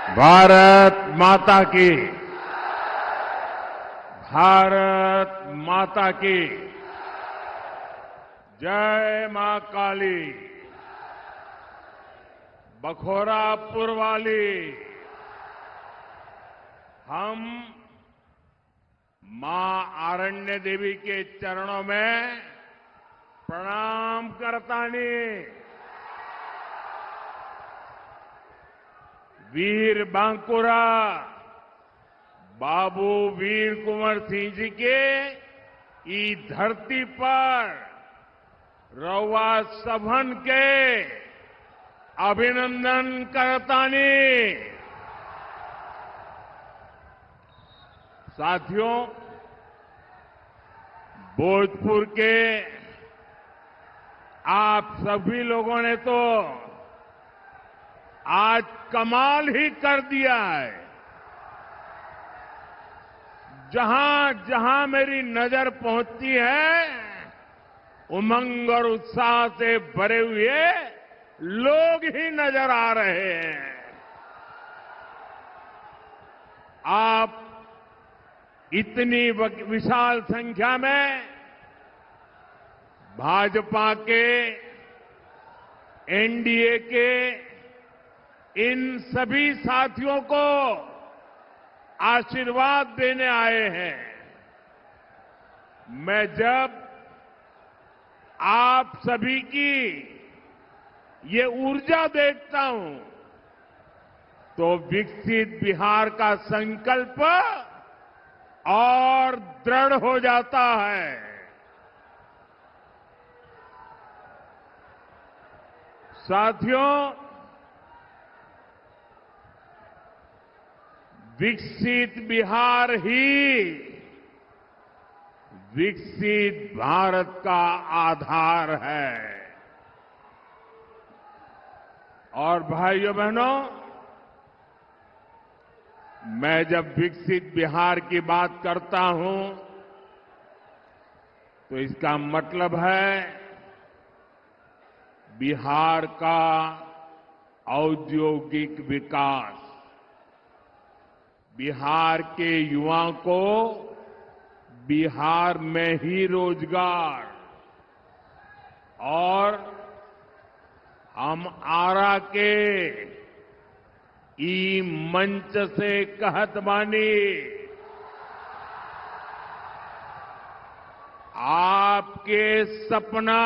भारत माता की। भारत माता की। जय मां काली। बखोरापुर वाली। हम मां आरण्य देवी के चरणों में प्रणाम करतानी। वीर बांकुरा बाबू वीर कुंवर सिंह जी के ई धरती पर रउआ सभन के अभिनंदन करतानी। साथियों, भोजपुर के आप सभी लोगों ने तो आज कमाल ही कर दिया है। जहां जहां मेरी नजर पहुंचती है, उमंग और उत्साह से भरे हुए लोग ही नजर आ रहे हैं। आप इतनी विशाल संख्या में भाजपा के, एनडीए के इन सभी साथियों को आशीर्वाद देने आए हैं। मैं जब आप सभी की ये ऊर्जा देखता हूं तो विकसित बिहार का संकल्प और दृढ़ हो जाता है। साथियों, विकसित बिहार ही विकसित भारत का आधार है। और भाइयों बहनों, मैं जब विकसित बिहार की बात करता हूं तो इसका मतलब है बिहार का औद्योगिक विकास, बिहार के युवाओं को बिहार में ही रोजगार, और हम आरा के ई मंच से कहत बानी, आपके सपना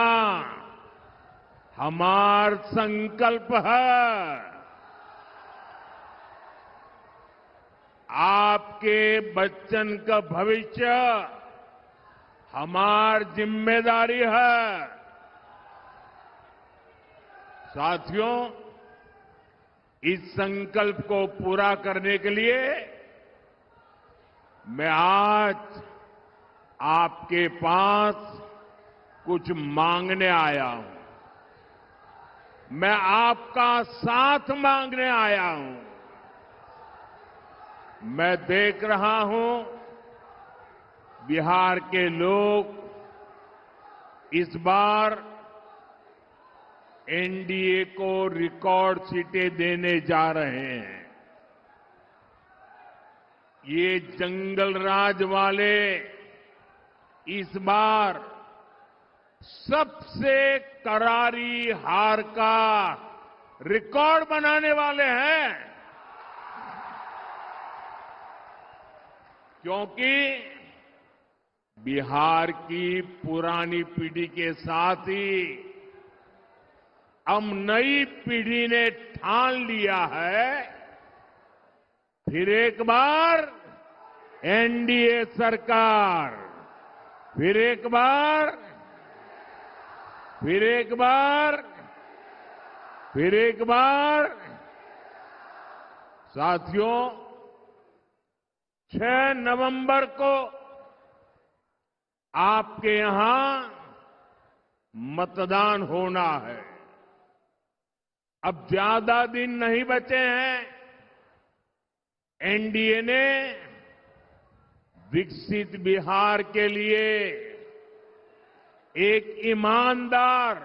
हमार संकल्प है। आपके बच्चन का भविष्य हमार जिम्मेदारी है। साथियों, इस संकल्प को पूरा करने के लिए मैं आज आपके पास कुछ मांगने आया हूं। मैं आपका साथ मांगने आया हूं। मैं देख रहा हूं बिहार के लोग इस बार एनडीए को रिकॉर्ड सीटें देने जा रहे हैं। ये जंगल राज वाले इस बार सबसे करारी हार का रिकॉर्ड बनाने वाले हैं, क्योंकि बिहार की पुरानी पीढ़ी के साथ ही अब नई पीढ़ी ने ठान लिया है, फिर एक बार एनडीए सरकार, फिर एक बार, फिर एक बार, फिर एक बार। साथियों, 6 नवंबर को आपके यहां मतदान होना है। अब ज्यादा दिन नहीं बचे हैं। एनडीए ने विकसित बिहार के लिए एक ईमानदार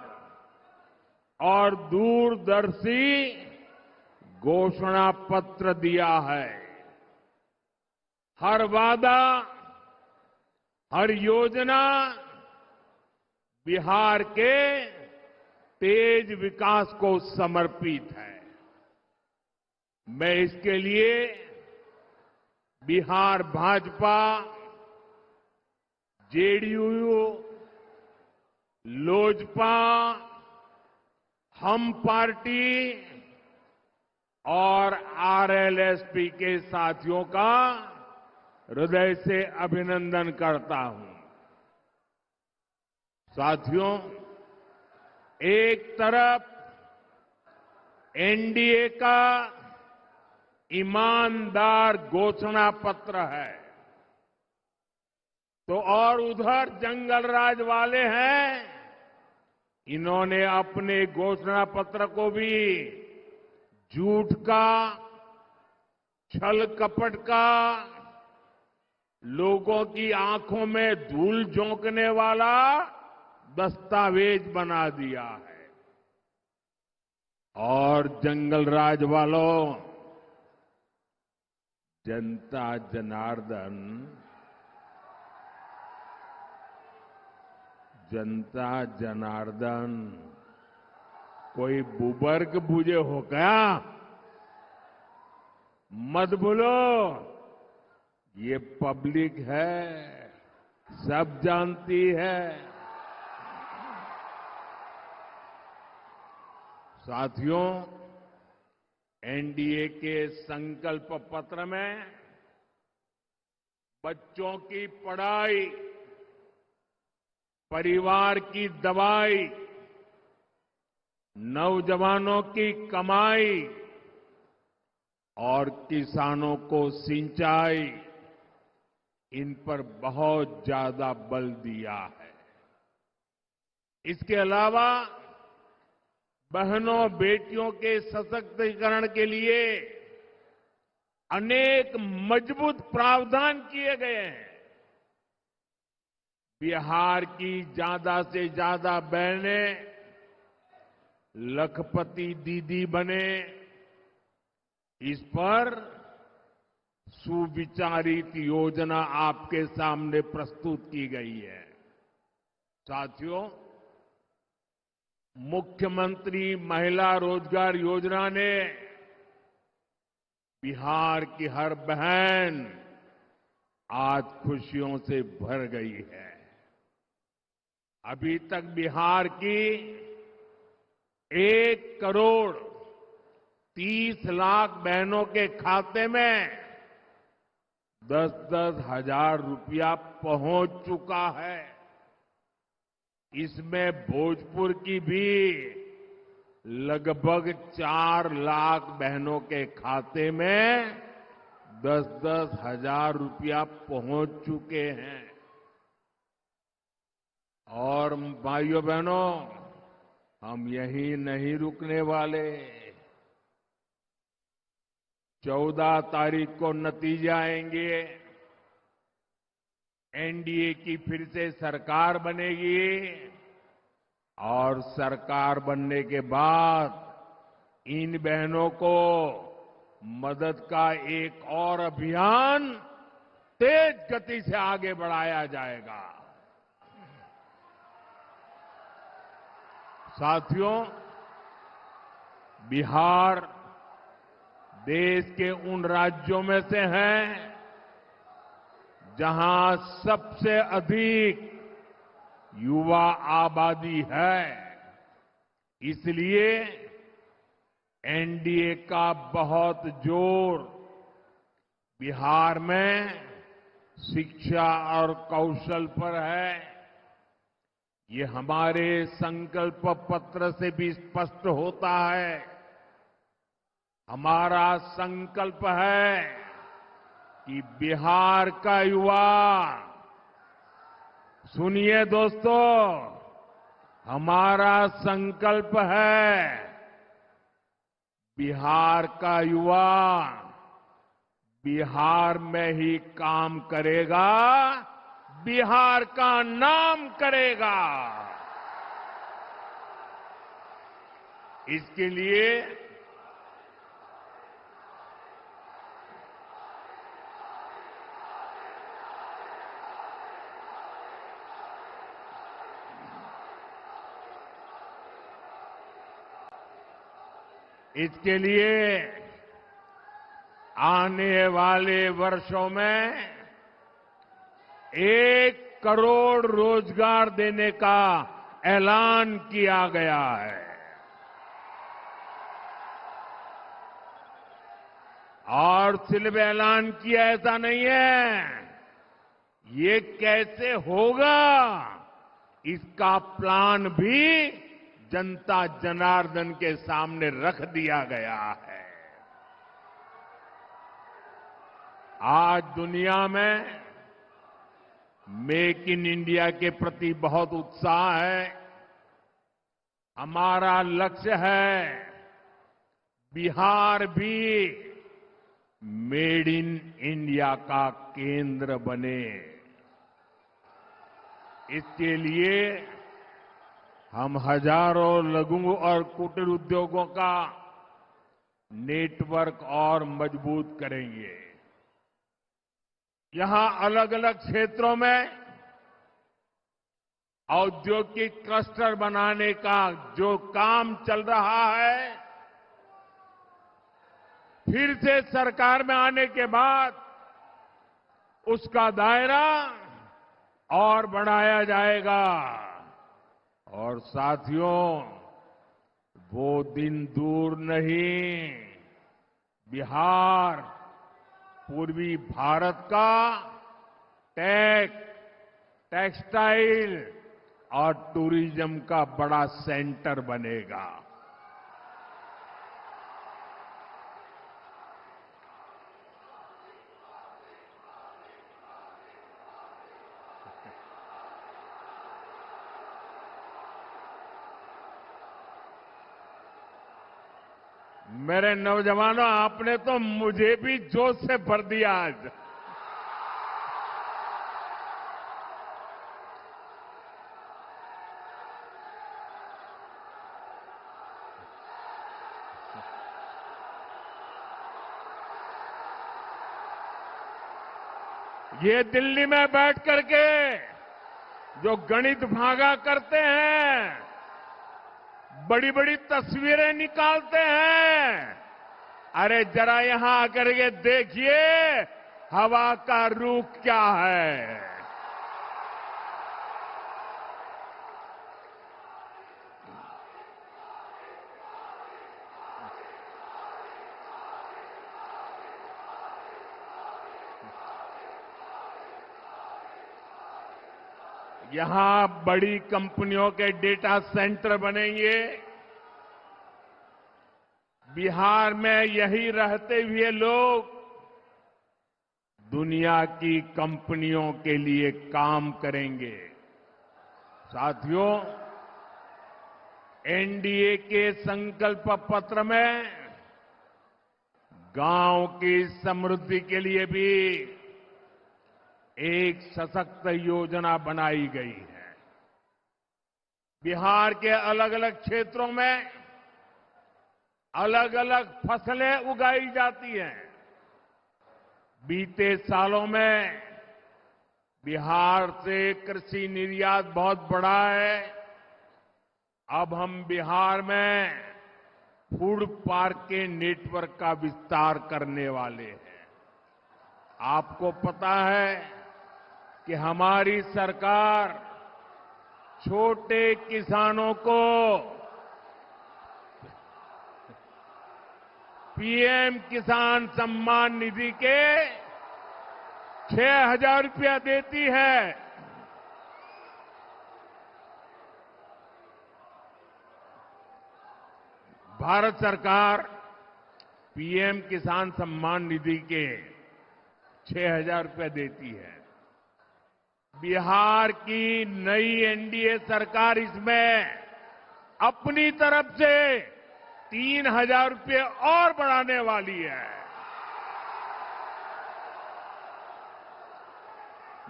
और दूरदर्शी घोषणा पत्र दिया है। हर वादा, हर योजना बिहार के तेज विकास को समर्पित है। मैं इसके लिए बिहार भाजपा, जेडीयू, लोजपा, हम पार्टी और आरएलएसपी के साथियों का हृदय से अभिनंदन करता हूं। साथियों, एक तरफ एनडीए का ईमानदार घोषणा पत्र है, तो और उधर जंगल राज वाले हैं। इन्होंने अपने घोषणा पत्र को भी झूठ का, छल कपट का, लोगों की आंखों में धूल झोंकने वाला दस्तावेज बना दिया है। और जंगल राज वालों, जनता जनार्दन, जनता जनार्दन कोई बुबर्ग बुझे हो क्या? मत भूलो, ये पब्लिक है, सब जानती है। साथियों, एनडीए के संकल्प पत्र में बच्चों की पढ़ाई, परिवार की दवाई, नौजवानों की कमाई और किसानों को सिंचाई, इन पर बहुत ज्यादा बल दिया है। इसके अलावा बहनों बेटियों के सशक्तिकरण के लिए अनेक मजबूत प्रावधान किए गए हैं। बिहार की ज्यादा से ज्यादा बहनें लखपति दीदी बने, इस पर सुविचारित योजना आपके सामने प्रस्तुत की गई है। साथियों, मुख्यमंत्री महिला रोजगार योजना ने बिहार की हर बहन आज खुशियों से भर गई है। अभी तक बिहार की 1,30,00,000 बहनों के खाते में 10-10 हजार रुपया पहुंच चुका है। इसमें भोजपुर की भी लगभग 4 लाख बहनों के खाते में 10-10 हजार रुपया पहुंच चुके हैं। और भाइयों बहनों, हम यहीं नहीं रुकने वाले। 14 तारीख को नतीजे आएंगे। एनडीए की फिर से सरकार बनेगी और सरकार बनने के बाद इन बहनों को मदद का एक और अभियान तेज गति से आगे बढ़ाया जाएगा। साथियों, बिहार देश के उन राज्यों में से है जहां सबसे अधिक युवा आबादी है। इसलिए एनडीए का बहुत जोर बिहार में शिक्षा और कौशल पर है। ये हमारे संकल्प पत्र से भी स्पष्ट होता है। हमारा संकल्प है कि बिहार का युवा, सुनिए दोस्तों, हमारा संकल्प है बिहार का युवा बिहार में ही काम करेगा, बिहार का नाम करेगा। इसके लिए इसके लिए आने वाले वर्षों में 1 करोड़ रोजगार देने का ऐलान किया गया है। और सिर्फ ऐलान किया ऐसा नहीं है, ये कैसे होगा इसका प्लान भी जनता जनार्दन के सामने रख दिया गया है। आज दुनिया में मेक इन इंडिया के प्रति बहुत उत्साह है। हमारा लक्ष्य है बिहार भी मेड इन इंडिया का केंद्र बने। इसके लिए हम हजारों लघु और कुटीर उद्योगों का नेटवर्क और मजबूत करेंगे। यहां अलग अलग क्षेत्रों में औद्योगिक क्लस्टर बनाने का जो काम चल रहा है, फिर से सरकार में आने के बाद उसका दायरा और बढ़ाया जाएगा। और साथियों, वो दिन दूर नहीं, बिहार पूर्वी भारत का टेक्सटाइल और टूरिज्म का बड़ा सेंटर बनेगा। मेरे नौजवानों, आपने तो मुझे भी जोश से भर दिया आज। ये दिल्ली में बैठ करके जो गणित भागा करते हैं, बड़ी बड़ी तस्वीरें निकालते हैं, अरे जरा यहां आकर के देखिए हवा का रुख क्या है। यहां बड़ी कंपनियों के डेटा सेंटर बनेंगे। बिहार में यही रहते हुए लोग दुनिया की कंपनियों के लिए काम करेंगे। साथियों, एनडीए के संकल्प पत्र में गांव की समृद्धि के लिए भी एक सशक्त योजना बनाई गई है। बिहार के अलग अलग क्षेत्रों में अलग अलग फसलें उगाई जाती हैं। बीते सालों में बिहार से कृषि निर्यात बहुत बढ़ा है। अब हम बिहार में फूड पार्क के नेटवर्क का विस्तार करने वाले हैं। आपको पता है कि हमारी सरकार छोटे किसानों को पीएम किसान सम्मान निधि के 6,000 रुपया देती है। भारत सरकार पीएम किसान सम्मान निधि के 6,000 रुपया देती है। बिहार की नई एनडीए सरकार इसमें अपनी तरफ से 3,000 रुपये और बढ़ाने वाली है।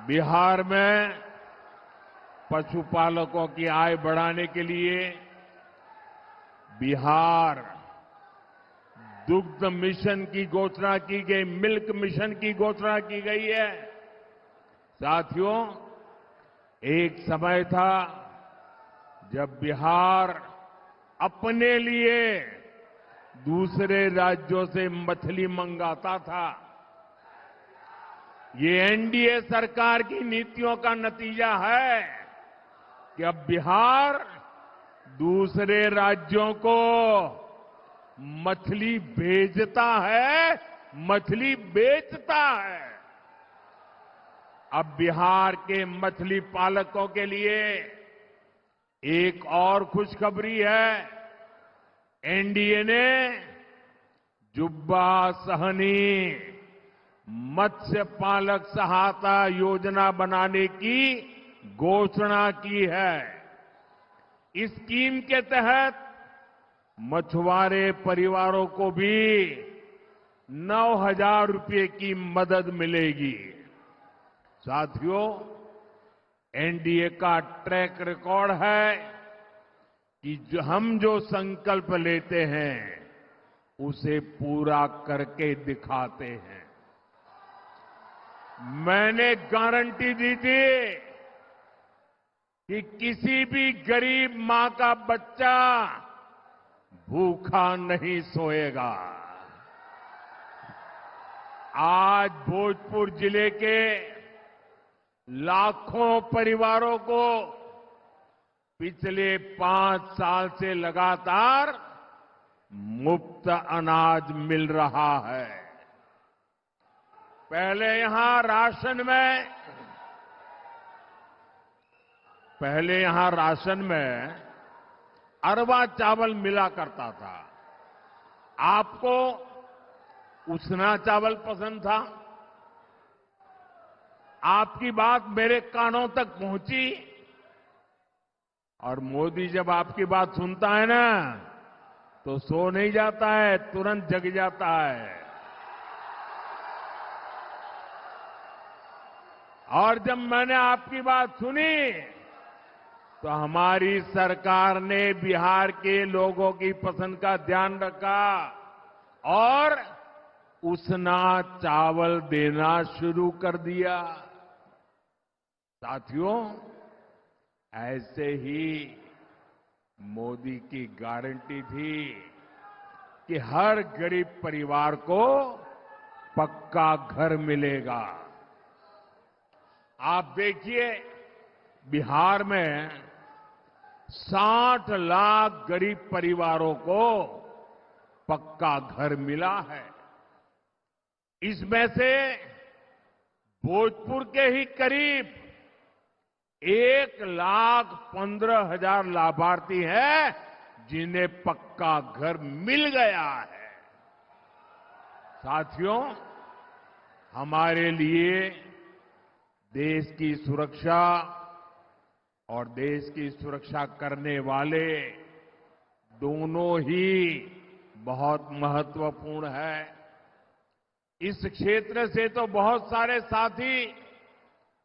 बिहार में पशुपालकों की आय बढ़ाने के लिए बिहार दुग्ध मिशन की घोषणा की गई, मिल्क मिशन की घोषणा की गई है। साथियों, एक समय था जब बिहार अपने लिए दूसरे राज्यों से मछली मंगाता था। ये एनडीए सरकार की नीतियों का नतीजा है कि अब बिहार दूसरे राज्यों को मछली भेजता है, मछली बेचता है। अब बिहार के मछली पालकों के लिए एक और खुशखबरी है। एनडीए ने जुब्बा सहनी मत्स्य पालक सहायता योजना बनाने की घोषणा की है। इस स्कीम के तहत मछुआरे परिवारों को भी 9,000 रुपये की मदद मिलेगी। साथियों, एनडीए का ट्रैक रिकॉर्ड है कि हम जो संकल्प लेते हैं उसे पूरा करके दिखाते हैं। मैंने गारंटी दी थी कि किसी भी गरीब मां का बच्चा भूखा नहीं सोएगा। आज भोजपुर जिले के लाखों परिवारों को पिछले 5 साल से लगातार मुफ्त अनाज मिल रहा है। पहले यहां राशन में अरवा चावल मिला करता था। आपको उसना चावल पसंद था। आपकी बात मेरे कानों तक पहुंची और मोदी जब आपकी बात सुनता है ना तो सो नहीं जाता है, तुरंत जग जाता है। और जब मैंने आपकी बात सुनी तो हमारी सरकार ने बिहार के लोगों की पसंद का ध्यान रखा और उसना चावल देना शुरू कर दिया। साथियों, ऐसे ही मोदी की गारंटी थी कि हर गरीब परिवार को पक्का घर मिलेगा। आप देखिए, बिहार में 60 लाख गरीब परिवारों को पक्का घर मिला है। इसमें से भोजपुर के ही करीब 1,15,000 लाभार्थी हैं जिन्हें पक्का घर मिल गया है। साथियों, हमारे लिए देश की सुरक्षा और देश की सुरक्षा करने वाले दोनों ही बहुत महत्वपूर्ण है। इस क्षेत्र से तो बहुत सारे साथी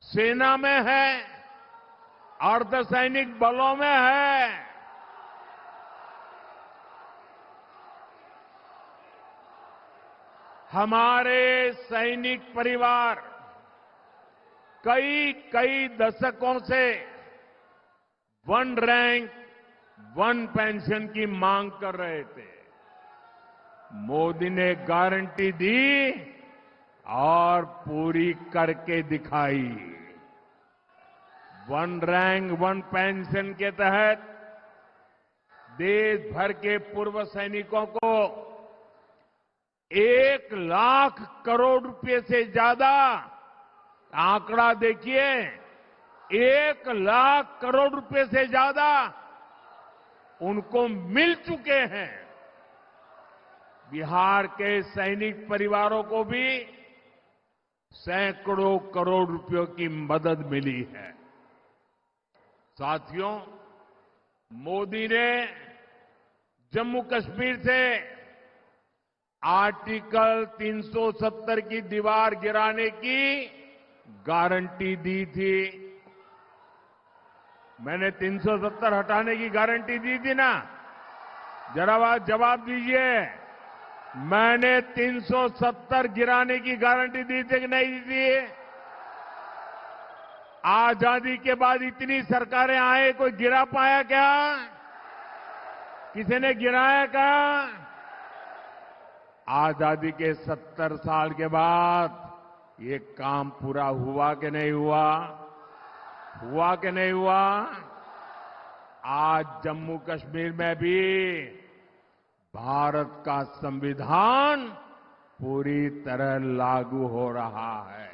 सेना में हैं, अर्धसैनिक बलों में है। हमारे सैनिक परिवार कई दशकों से 1 रैंक 1 पेंशन की मांग कर रहे थे। मोदी ने गारंटी दी और पूरी करके दिखाई। 1 रैंक 1 पेंशन के तहत देश भर के पूर्व सैनिकों को 1 लाख करोड़ रुपए से ज्यादा, आंकड़ा देखिए, 1 लाख करोड़ रुपए से ज्यादा उनको मिल चुके हैं। बिहार के सैनिक परिवारों को भी सैकड़ों करोड़ रुपयों की मदद मिली है। साथियों, मोदी ने जम्मू कश्मीर से आर्टिकल 370 की दीवार गिराने की गारंटी दी थी। मैंने 370 हटाने की गारंटी दी थी ना? जरा जवाब दीजिए। मैंने 370 गिराने की गारंटी दी थी कि नहीं दी थी? आजादी के बाद इतनी सरकारें आए, कोई गिरा पाया क्या? किसी ने गिराया क्या? आजादी के 70 साल के बाद ये काम पूरा हुआ कि नहीं हुआ? हुआ कि नहीं हुआ? आज जम्मू कश्मीर में भी भारत का संविधान पूरी तरह लागू हो रहा है।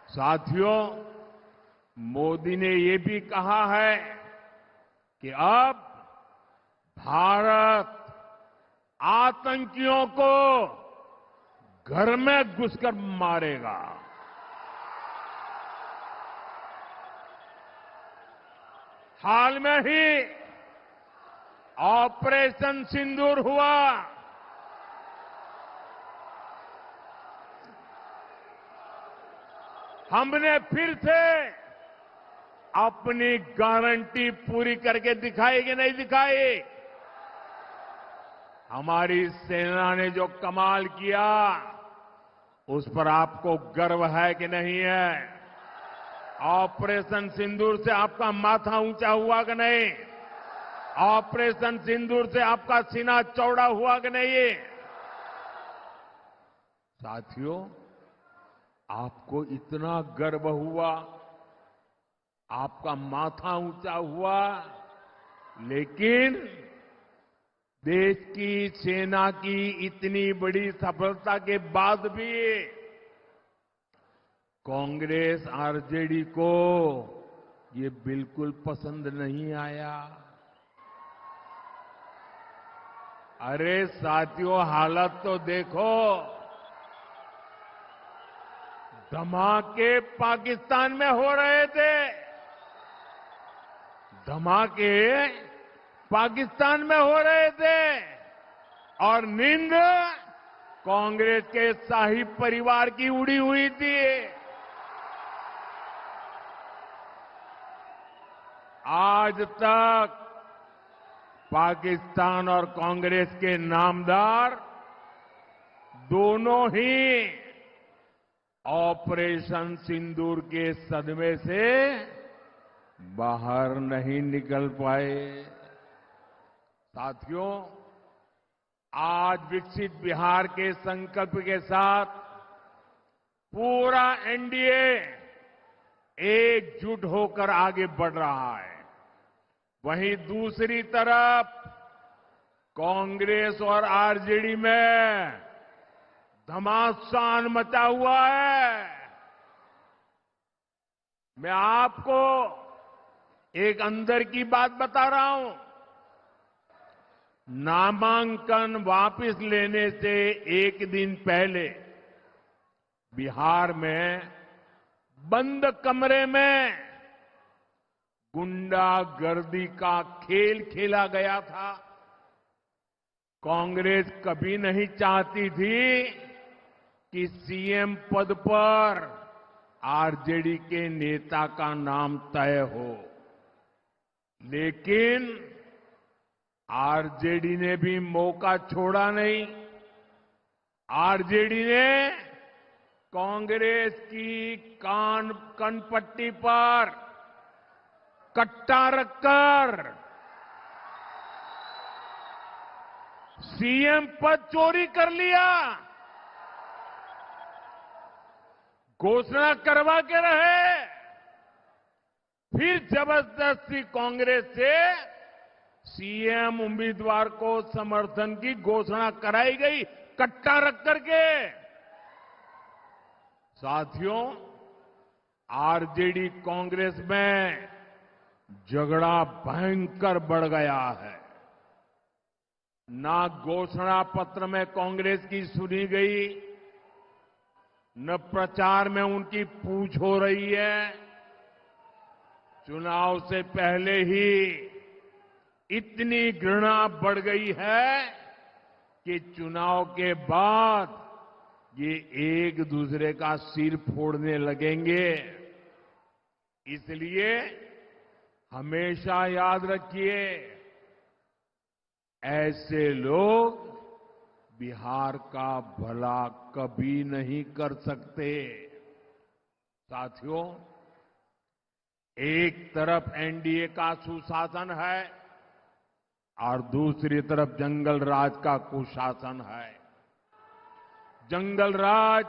साथियों, मोदी ने ये भी कहा है कि अब भारत आतंकियों को घर में घुसकर मारेगा। हाल में ही ऑपरेशन सिंदूर हुआ। हमने फिर से अपनी गारंटी पूरी करके दिखाई कि नहीं दिखाई? हमारी सेना ने जो कमाल किया उस पर आपको गर्व है कि नहीं है? ऑपरेशन सिंदूर से आपका माथा ऊंचा हुआ कि नहीं? ऑपरेशन सिंदूर से आपका सीना चौड़ा हुआ कि नहीं? साथियों, आपको इतना गर्व हुआ, आपका माथा ऊंचा हुआ, लेकिन देश की सेना की इतनी बड़ी सफलता के बाद भी कांग्रेस आरजेडी को ये बिल्कुल पसंद नहीं आया। अरे साथियों, हालत तो देखो। धमाके पाकिस्तान में हो रहे थे। धमाके पाकिस्तान में हो रहे थे और नींद कांग्रेस के शाही परिवार की उड़ी हुई थी। आज तक पाकिस्तान और कांग्रेस के नामदार दोनों ही ऑपरेशन सिंदूर के सदमे से बाहर नहीं निकल पाए। साथियों, आज विकसित बिहार के संकल्प के साथ पूरा एनडीए एकजुट होकर आगे बढ़ रहा है। वहीं दूसरी तरफ कांग्रेस और आरजेडी में घमासान मचा हुआ है। मैं आपको एक अंदर की बात बता रहा हूं। नामांकन वापस लेने से एक दिन पहले बिहार में बंद कमरे में गुंडागर्दी का खेल खेला गया था। कांग्रेस कभी नहीं चाहती थी कि सीएम पद पर आरजेडी के नेता का नाम तय हो, लेकिन आरजेडी ने भी मौका छोड़ा नहीं। आरजेडी ने कांग्रेस की कनपट्टी पर कट्टा रखकर सीएम पद चोरी कर लिया। घोषणा करवा के रहे, फिर जबरदस्ती कांग्रेस से सीएम उम्मीदवार को समर्थन की घोषणा कराई गई, कट्टा रख करके। साथियों, आरजेडी कांग्रेस में झगड़ा भयंकर बढ़ गया है। ना घोषणा पत्र में कांग्रेस की सुनी गई, न प्रचार में उनकी पूछ हो रही है। चुनाव से पहले ही इतनी घृणा बढ़ गई है कि चुनाव के बाद ये एक दूसरे का सिर फोड़ने लगेंगे। इसलिए हमेशा याद रखिए, ऐसे लोग बिहार का भला कभी नहीं कर सकते। साथियों, एक तरफ एनडीए का सुशासन है, और दूसरी तरफ जंगल राज का कुशासन है। जंगल राज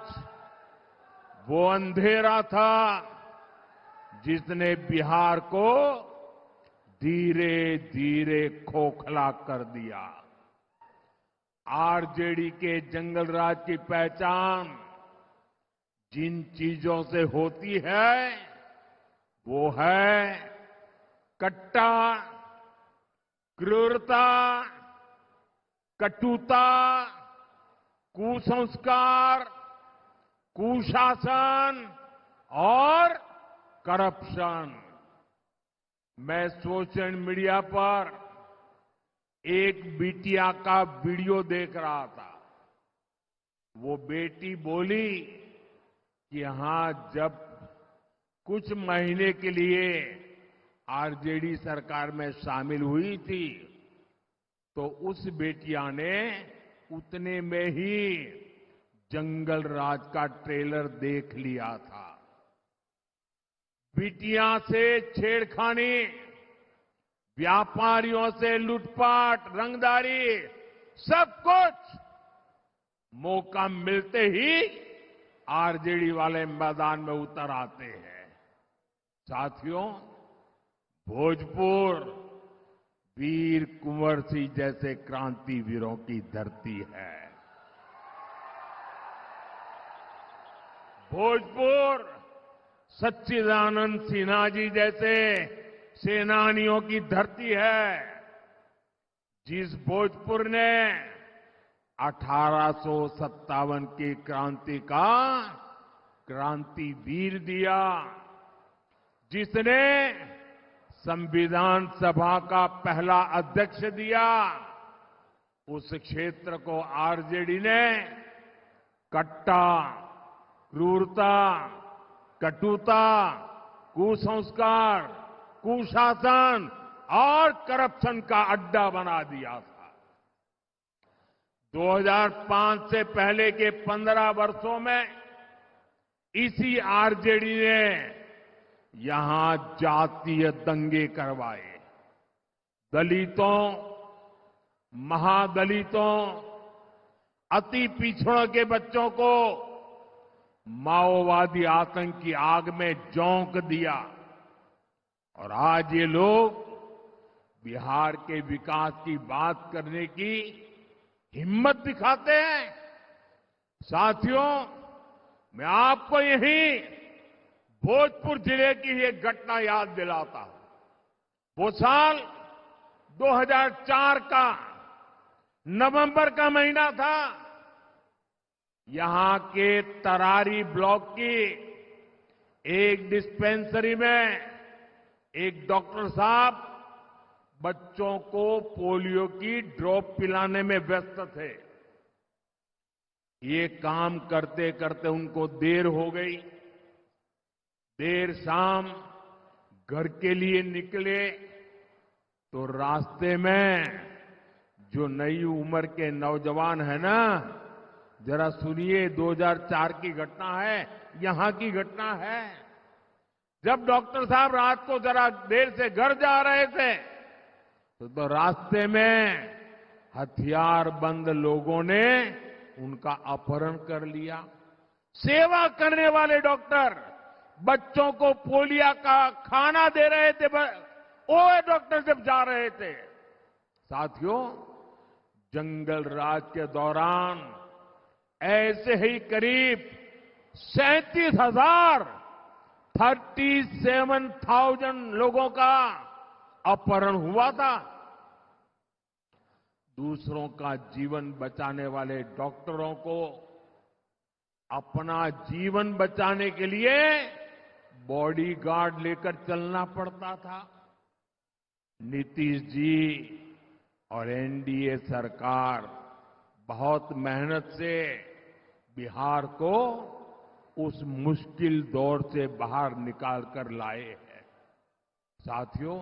वो अंधेरा था जिसने बिहार को धीरे धीरे खोखला कर दिया। आरजेडी के जंगल राज की पहचान जिन चीजों से होती है वो है कट्टा, क्रूरता, कटुता, कुसंस्कार, कुशासन और करप्शन। मैं सोशल मीडिया पर एक बिटिया का वीडियो देख रहा था। वो बेटी बोली कि यहां जब कुछ महीने के लिए आरजेडी सरकार में शामिल हुई थी तो उस बेटिया ने उतने में ही जंगल राज का ट्रेलर देख लिया था। बिटिया से छेड़खानी, व्यापारियों से लूटपाट, रंगदारी, सब कुछ मौका मिलते ही आरजेडी वाले मैदान में उतर आते हैं। साथियों, भोजपुर वीर कुंवर सिंह जैसे क्रांतिवीरों की धरती है। भोजपुर सच्चिदानंद सिन्हा जी जैसे सेनानियों की धरती है। जिस भोजपुर ने 1857 की क्रांति का क्रांतिवीर दिया, जिसने संविधान सभा का पहला अध्यक्ष दिया, उस क्षेत्र को आरजेडी ने कट्टा, क्रूरता, कटुता, कुसंस्कार, कुशासन और करप्शन का अड्डा बना दिया था। 2005 से पहले के 15 वर्षों में इसी आरजेडी ने यहां जातीय दंगे करवाए। दलितों, महादलितों, अति पिछड़ों के बच्चों को माओवादी आतंक की आग में झोंक दिया। और आज ये लोग बिहार के विकास की बात करने की हिम्मत दिखाते हैं। साथियों, मैं आपको यही भोजपुर जिले की एक घटना याद दिलाता हूं। वो साल 2004 का नवंबर का महीना था। यहां के तरारी ब्लॉक की एक डिस्पेंसरी में एक डॉक्टर साहब बच्चों को पोलियो की ड्रॉप पिलाने में व्यस्त थे। ये काम करते करते उनको देर हो गई। देर शाम घर के लिए निकले तो रास्ते में जो नई उम्र के नौजवान है ना, जरा सुनिए, 2004 की घटना है, यहां की घटना है। जब डॉक्टर साहब रात को जरा देर से घर जा रहे थे तो रास्ते में हथियार बंद लोगों ने उनका अपहरण कर लिया। सेवा करने वाले डॉक्टर बच्चों को पोलियो का खाना दे रहे थे, वो डॉक्टर जब जा रहे थे। साथियों, जंगल राज के दौरान ऐसे ही करीब 37,000 लोगों का अपहरण हुआ था। दूसरों का जीवन बचाने वाले डॉक्टरों को अपना जीवन बचाने के लिए बॉडीगार्ड लेकर चलना पड़ता था। नीतीश जी और एनडीए सरकार बहुत मेहनत से बिहार को उस मुश्किल दौर से बाहर निकाल कर लाए हैं। साथियों,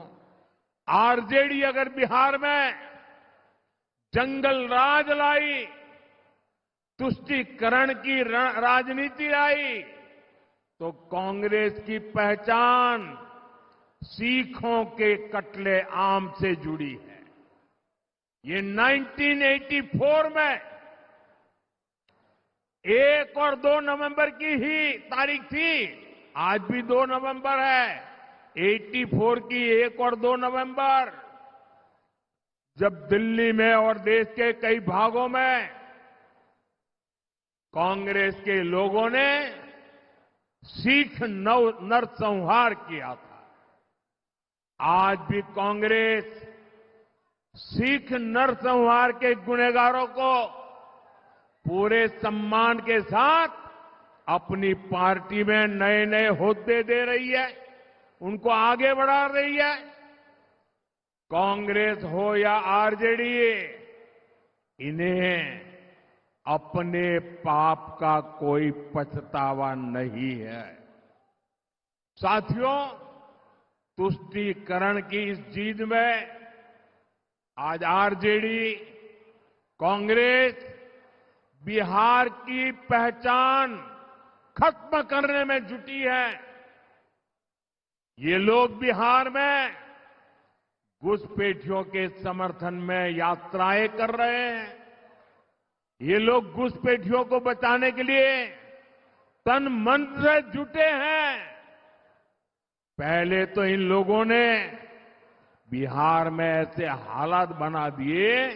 आरजेडी अगर बिहार में जंगल राज लाई, तुष्टीकरण की राजनीति लाई, तो कांग्रेस की पहचान सीखों के कत्ले आम से जुड़ी है। ये 1984 में 1 और 2 नवंबर की ही तारीख थी। आज भी 2 नवंबर है। 84 की 1 और 2 नवंबर, जब दिल्ली में और देश के कई भागों में कांग्रेस के लोगों ने सिख नरसंहार किया था। आज भी कांग्रेस सिख नरसंहार के गुनहगारों को पूरे सम्मान के साथ अपनी पार्टी में नए नए होद्दे दे रही है, उनको आगे बढ़ा रही है। कांग्रेस हो या आरजेडी, इन्हें अपने पाप का कोई पछतावा नहीं है। साथियों, तुष्टीकरण की इस जीत में आज आरजेडी, कांग्रेस बिहार की पहचान खत्म करने में जुटी है। ये लोग बिहार में घुसपैठियों के समर्थन में यात्राएं कर रहे हैं। ये लोग घुसपैठियों को बचाने के लिए तन मन से जुटे हैं। पहले तो इन लोगों ने बिहार में ऐसे हालात बना दिए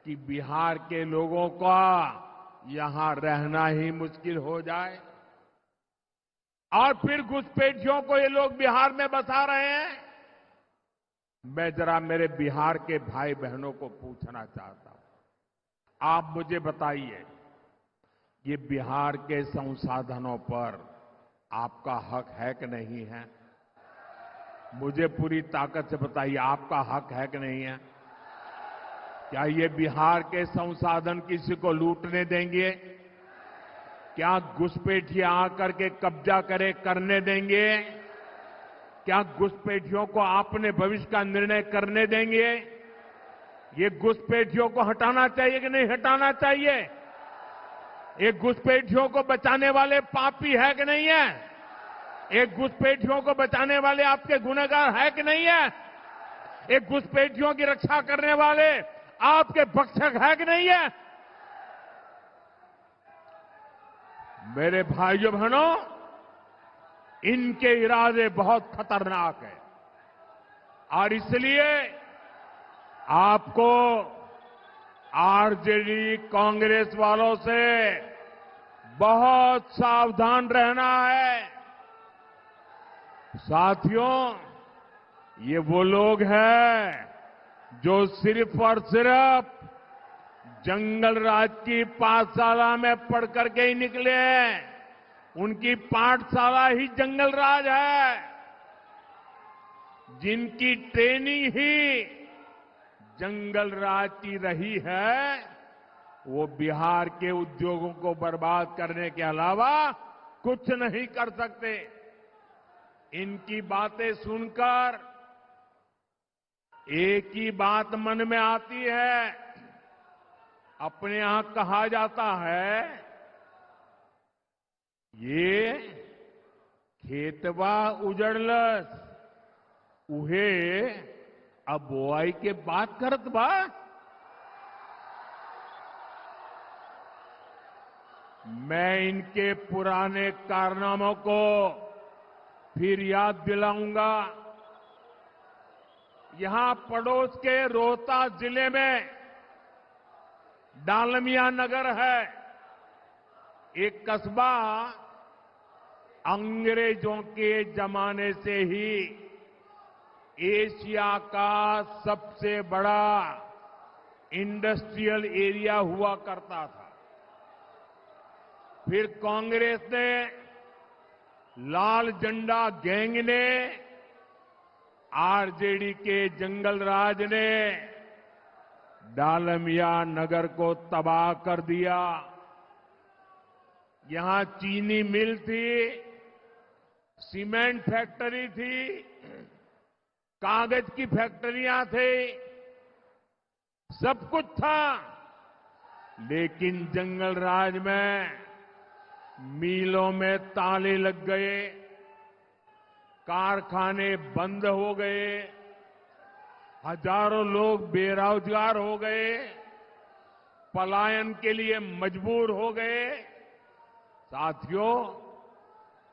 कि बिहार के लोगों का यहां रहना ही मुश्किल हो जाए, और फिर घुसपैठियों को ये लोग बिहार में बसा रहे हैं। मैं जरा मेरे बिहार के भाई बहनों को पूछना चाहता हूं, आप मुझे बताइए, ये बिहार के संसाधनों पर आपका हक है कि नहीं है? मुझे पूरी ताकत से बताइए, आपका हक है कि नहीं है? क्या ये बिहार के संसाधन किसी को लूटने देंगे? क्या घुसपैठिए आकर के कब्जा करने देंगे? क्या घुसपैठियों को अपने भविष्य का निर्णय करने देंगे? ये घुसपैठियों को हटाना चाहिए कि नहीं हटाना चाहिए? ये घुसपैठियों को बचाने वाले पापी है कि नहीं है? एक घुसपैठियों को बचाने वाले आपके गुनहगार है कि नहीं है? एक घुसपैठियों की रक्षा करने वाले आपके भक्षक है कि नहीं है? मेरे भाइयों बहनों, इनके इरादे बहुत खतरनाक हैं, और इसलिए आपको आरजेडी कांग्रेस वालों से बहुत सावधान रहना है। साथियों, ये वो लोग हैं जो सिर्फ और सिर्फ जंगल राज की पाठशाला में पढ़ करके ही निकले हैं। उनकी पाठशाला ही जंगल राज है, जिनकी ट्रेनिंग ही जंगल राज की रही है। वो बिहार के उद्योगों को बर्बाद करने के अलावा कुछ नहीं कर सकते। इनकी बातें सुनकर एक ही बात मन में आती है। अपने यहां कहा जाता है, ये खेतवा उजड़लस, उहे अब बोआई के बात करत बा। मैं इनके पुराने कारनामों को फिर याद दिलाऊंगा। यहां पड़ोस के रोहतास जिले में डालमिया नगर है, एक कस्बा अंग्रेजों के जमाने से ही एशिया का सबसे बड़ा इंडस्ट्रियल एरिया हुआ करता था। फिर कांग्रेस ने, लाल झंडा गैंग ने, आरजेडी के जंगल राज ने डालमिया नगर को तबाह कर दिया। यहां चीनी मिल थी, सीमेंट फैक्ट्री थी, कागज की फैक्ट्रियां थी, सब कुछ था। लेकिन जंगल राज में मिलों में ताले लग गए, कारखाने बंद हो गए, हजारों लोग बेरोजगार हो गए, पलायन के लिए मजबूर हो गए। साथियों,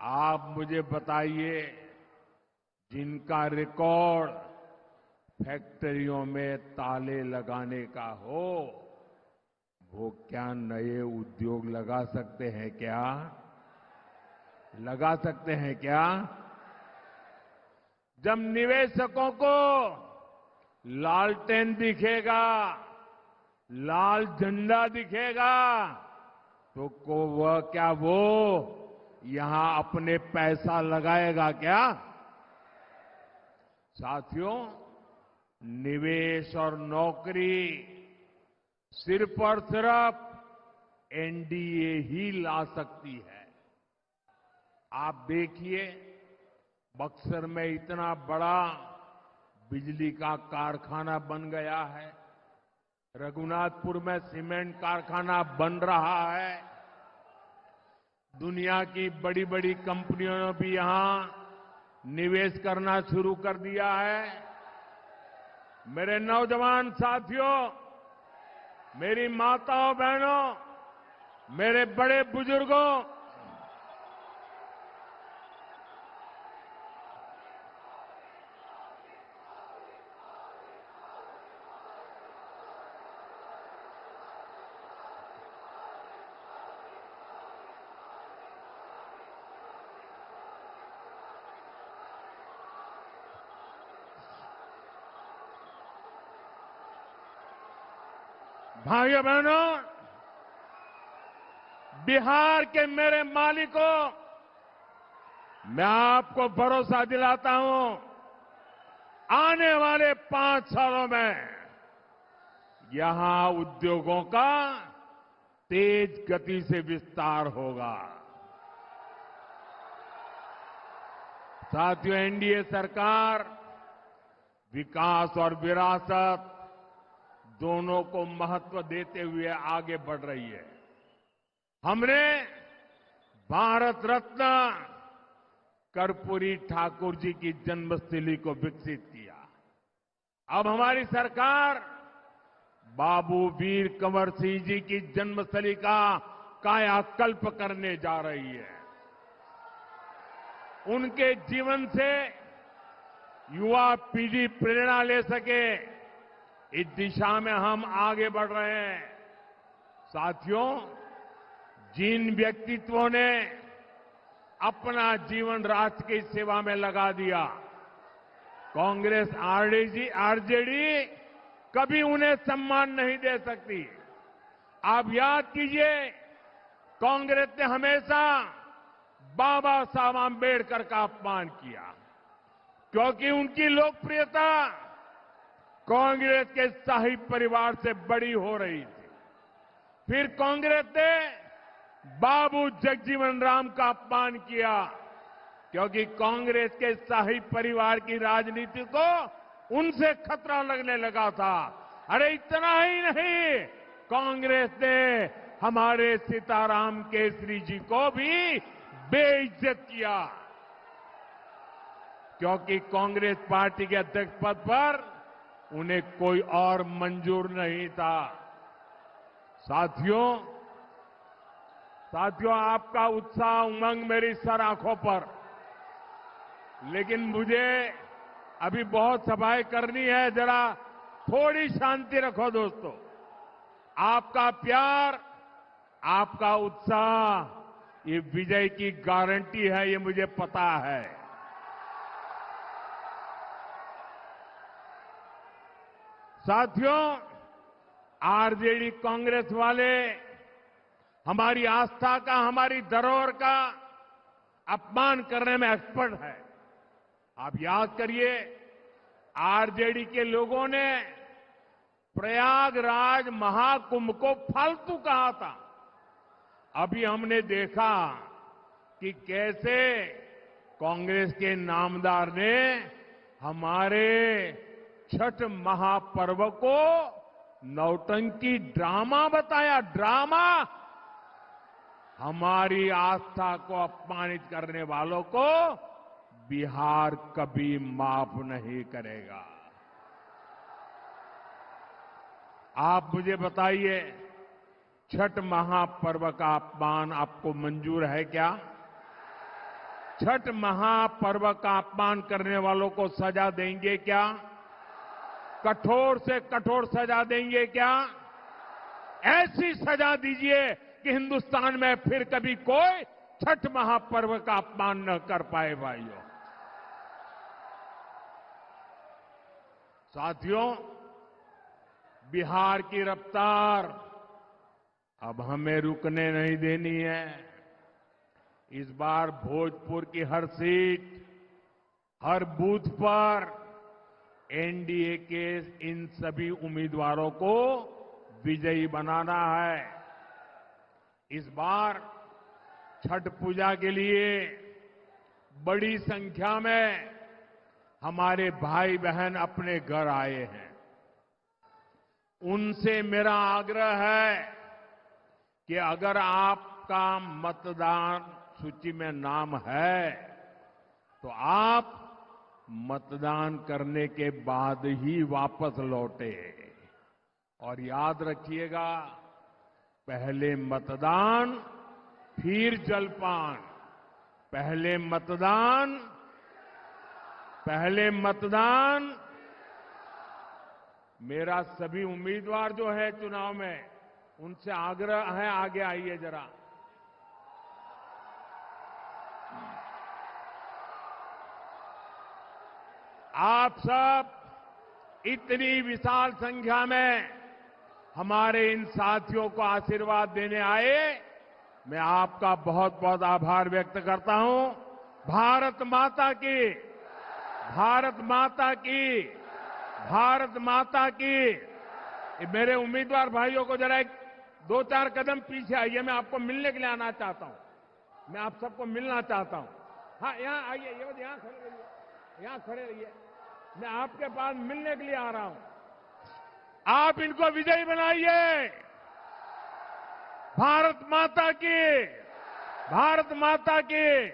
आप मुझे बताइए, जिनका रिकॉर्ड फैक्ट्रियों में ताले लगाने का हो, वो क्या नए उद्योग लगा सकते हैं क्या? लगा सकते हैं क्या? जब निवेशकों को लालटेन दिखेगा, लाल झंडा दिखेगा, तो वो यहां अपने पैसा लगाएगा क्या? साथियों, निवेश और नौकरी सिर्फ और सिर्फ एनडीए ही ला सकती है। आप देखिए, बक्सर में इतना बड़ा बिजली का कारखाना बन गया है, रघुनाथपुर में सीमेंट कारखाना बन रहा है, दुनिया की बड़ी बड़ी कंपनियों ने भी यहां निवेश करना शुरू कर दिया है। मेरे नौजवान साथियों, मेरी माताओं बहनों, मेरे बड़े बुजुर्गों, भाइयों बहनों, बिहार के मेरे मालिकों, मैं आपको भरोसा दिलाता हूं, आने वाले 5 सालों में यहां उद्योगों का तेज गति से विस्तार होगा। साथियों, एनडीए सरकार विकास और विरासत दोनों को महत्व देते हुए आगे बढ़ रही है। हमने भारत रत्न कर्पूरी ठाकुर जी की जन्मस्थली को विकसित किया। अब हमारी सरकार बाबू वीर कंवर सिंह जी की जन्मस्थली का कायाकल्प करने जा रही है। उनके जीवन से युवा पीढ़ी प्रेरणा ले सके, इस दिशा में हम आगे बढ़ रहे हैं। साथियों, जिन व्यक्तित्वों ने अपना जीवन राष्ट्र की सेवा में लगा दिया, कांग्रेस आरजेडी कभी उन्हें सम्मान नहीं दे सकती। आप याद कीजिए, कांग्रेस ने हमेशा बाबा साहब आंबेडकर का अपमान किया, क्योंकि उनकी लोकप्रियता कांग्रेस के शाही परिवार से बड़ी हो रही थी। फिर कांग्रेस ने बाबू जगजीवन राम का अपमान किया, क्योंकि कांग्रेस के शाही परिवार की राजनीति को उनसे खतरा लगने लगा था। अरे इतना ही नहीं, कांग्रेस ने हमारे सीताराम केसरी जी को भी बेइज्जत किया, क्योंकि कांग्रेस पार्टी के अध्यक्ष पद पर उन्हें कोई और मंजूर नहीं था। साथियों, आपका उत्साह उमंग मेरी सर आंखों पर, लेकिन मुझे अभी बहुत सभाएं करनी है। जरा थोड़ी शांति रखो दोस्तों। आपका प्यार, आपका उत्साह ये विजय की गारंटी है, ये मुझे पता है। साथियों, आरजेडी कांग्रेस वाले हमारी आस्था का, हमारी धरोहर का अपमान करने में एक्सपर्ट है। आप याद करिए, आरजेडी के लोगों ने प्रयागराज महाकुंभ को फालतू कहा था। अभी हमने देखा कि कैसे कांग्रेस के नामदार ने हमारे छठ महापर्व को नौटंकी ड्रामा बताया। ड्रामा। हमारी आस्था को अपमानित करने वालों को बिहार कभी माफ नहीं करेगा। आप मुझे बताइए, छठ महापर्व का अपमान आपको मंजूर है क्या? छठ महापर्व का अपमान करने वालों को सजा देंगे क्या? कठोर से कठोर सजा देंगे क्या? ऐसी सजा दीजिए कि हिंदुस्तान में फिर कभी कोई छठ महापर्व का अपमान न कर पाए। भाइयों, साथियों, बिहार की रफ्तार अब हमें रुकने नहीं देनी है। इस बार भोजपुर की हर सीट, हर बूथ पर एनडीए के इन सभी उम्मीदवारों को विजयी बनाना है। इस बार छठ पूजा के लिए बड़ी संख्या में हमारे भाई बहन अपने घर आए हैं। उनसे मेरा आग्रह है कि अगर आपका मतदान सूची में नाम है तो आप मतदान करने के बाद ही वापस लौटे। और याद रखिएगा, पहले मतदान फिर जलपान। पहले मतदान। मेरा सभी उम्मीदवार जो है चुनाव में, उनसे आग्रह है, आगे आइए जरा। आप सब इतनी विशाल संख्या में हमारे इन साथियों को आशीर्वाद देने आए, मैं आपका बहुत बहुत आभार व्यक्त करता हूं। भारत माता की, भारत माता की, भारत माता की। मेरे उम्मीदवार भाइयों को जरा एक 2-4 कदम पीछे आइए, मैं आपको मिलने के लिए आना चाहता हूं। मैं आप सबको मिलना चाहता हूं। हाँ, यहां आइए, ये यहां खड़े रहिए, यहां खड़े रहिए। मैं आपके पास मिलने के लिए आ रहा हूं। आप इनको विजयी बनाइए। भारत माता की, भारत माता की।